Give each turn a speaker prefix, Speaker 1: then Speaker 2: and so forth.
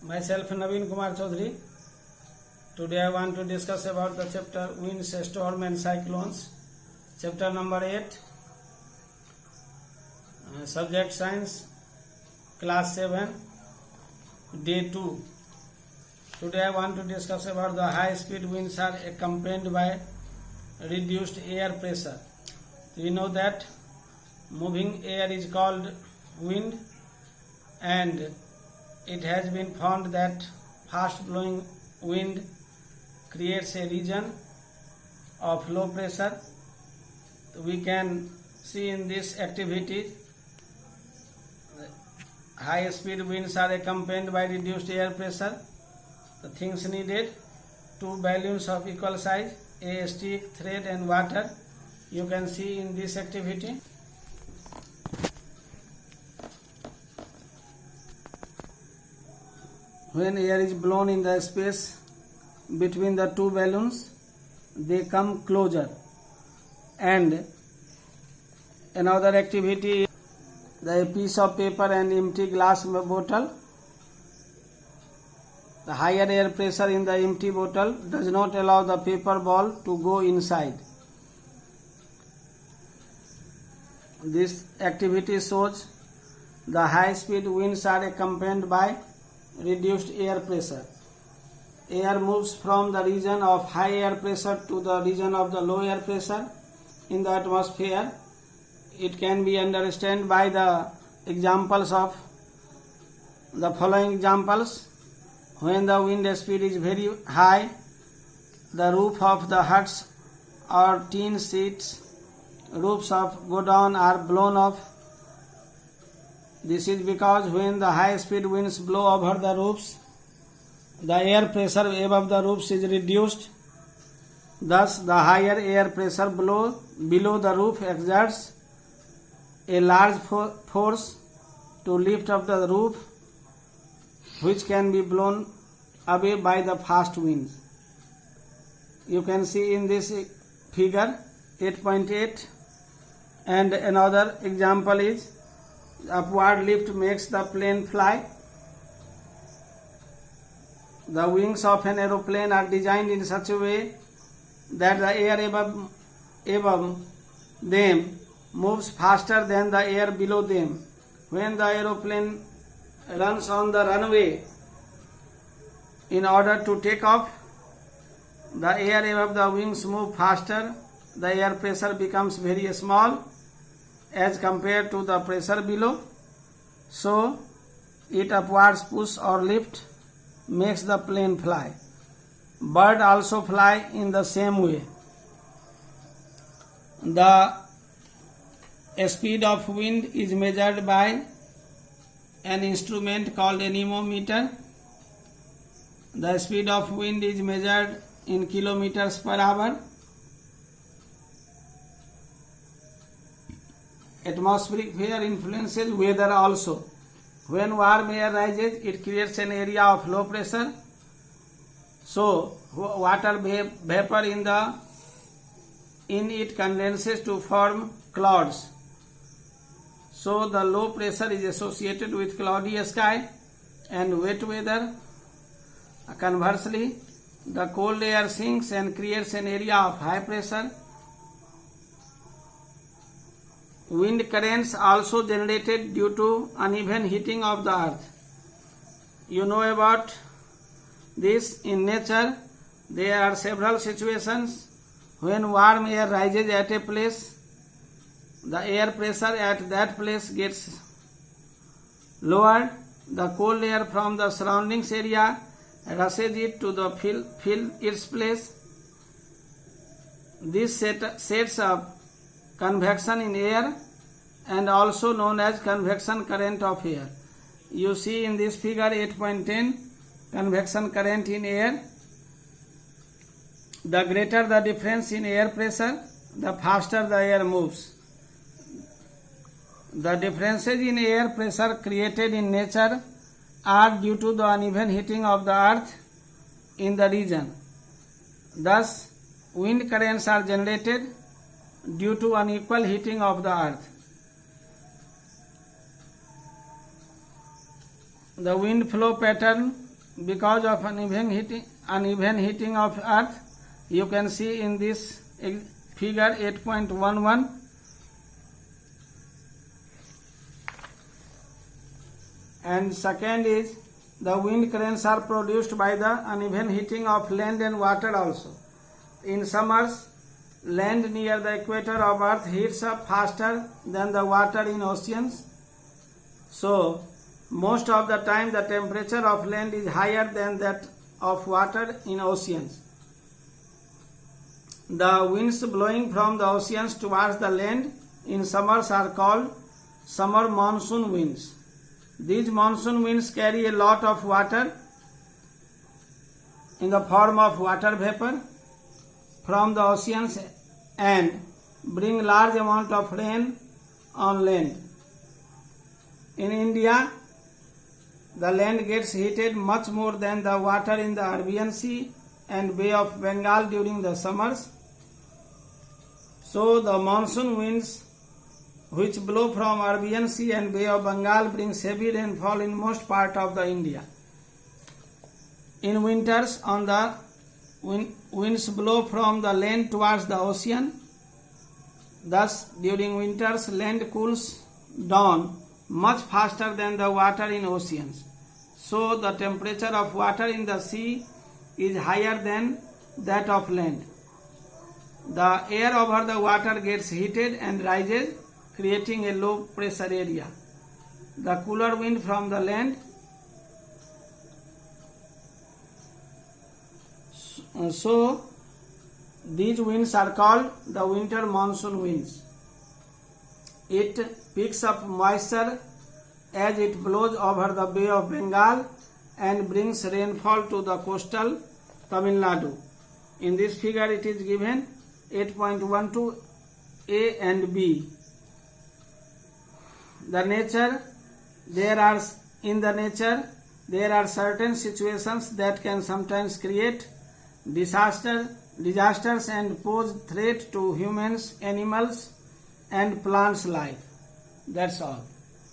Speaker 1: Myself Naveen Kumar Chaudhary. Today I want to discuss about the chapter Winds, Storm and Cyclones. Chapter number 8. Subject Science, Class 7, Day 2. Today I want to discuss about the high speed winds are accompanied by reduced air pressure. We know that moving air is called wind, and it has been found that fast blowing wind creates a region of low pressure. We can see in this activity high speed winds are accompanied by reduced air pressure. The things needed: two balloons of equal size, a stick, thread and water. You can see in this activity. When air is blown in the space between the two balloons, they come closer. And another activity is the piece of paper and empty glass bottle. The higher air pressure in the empty bottle does not allow the paper ball to go inside. This activity shows the high speed winds are accompanied by reduced air pressure. Air moves from the region of high air pressure to the region of the low air pressure in the atmosphere. It can be understood by the examples of the following examples. When the wind speed is very high, the roof of the huts or tin sheets roofs of godown are blown off. This is because when the high speed winds blow over the roofs, the air pressure above the roofs is reduced. Thus, the higher air pressure below the roof exerts a large force to lift up the roof, which can be blown away by the fast winds. You can see in this figure 8.8. And another example is upward lift makes the plane fly. The wings of an aeroplane are designed in such a way that the air above them moves faster than the air below them. When the aeroplane runs on the runway in order to take off, the air above the wings moves faster. The air pressure becomes very small as compared to the pressure below, so it upwards push or lift makes the plane fly. Bird also fly in the same way. The speed of wind is measured by an instrument called anemometer. The speed of wind is measured in kilometers per hour. Atmospheric air influences weather also. When warm air rises, it creates an area of low pressure. So, water vapor in it condenses to form clouds. So, the low pressure is associated with cloudy sky and wet weather. Conversely, the cold air sinks and creates an area of high pressure. Wind currents also generated due to uneven heating of the earth. You know about this. In nature, there are several situations when warm air rises at a place. The air pressure at that place gets lowered. The cold air from the surroundings area rushes it to the fill its place. This sets up convection in air and also known as convection current of air. You see in this figure 8.10, convection current in air. The greater the difference in air pressure, the faster the air moves. The differences in air pressure created in nature are due to the uneven heating of the earth in the region. Thus, wind currents are generated due to unequal heating of the earth. The wind flow pattern because of uneven heating of earth. You can see in this figure 8.11. And second is the wind currents are produced by the uneven heating of land and water also. In summers, land near the equator of earth heats up faster than the water in oceans. So, most of the time the temperature of land is higher than that of water in oceans. The winds blowing from the oceans towards the land in summers are called summer monsoon winds. These monsoon winds carry a lot of water in the form of water vapor from the oceans and bring large amount of rain on land. In India, the land gets heated much more than the water in the Arabian Sea and Bay of Bengal during the summers. So the monsoon winds which blow from Arabian Sea and Bay of Bengal brings heavy rainfall in most part of the India. In winters, on the winds blow from the land towards the ocean. Thus, during winters, land cools down much faster than the water in oceans. So, the temperature of water in the sea is higher than that of land. The air over the water gets heated and rises, creating a low pressure area. The cooler wind from the land so these winds are called the winter monsoon winds. It picks up moisture as it blows over the Bay of Bengal and brings rainfall to the coastal Tamil Nadu. In this figure it is given 8.12 A and B. In the nature there are certain situations that can sometimes create disasters and pose threat to humans, animals and plants life. That's all.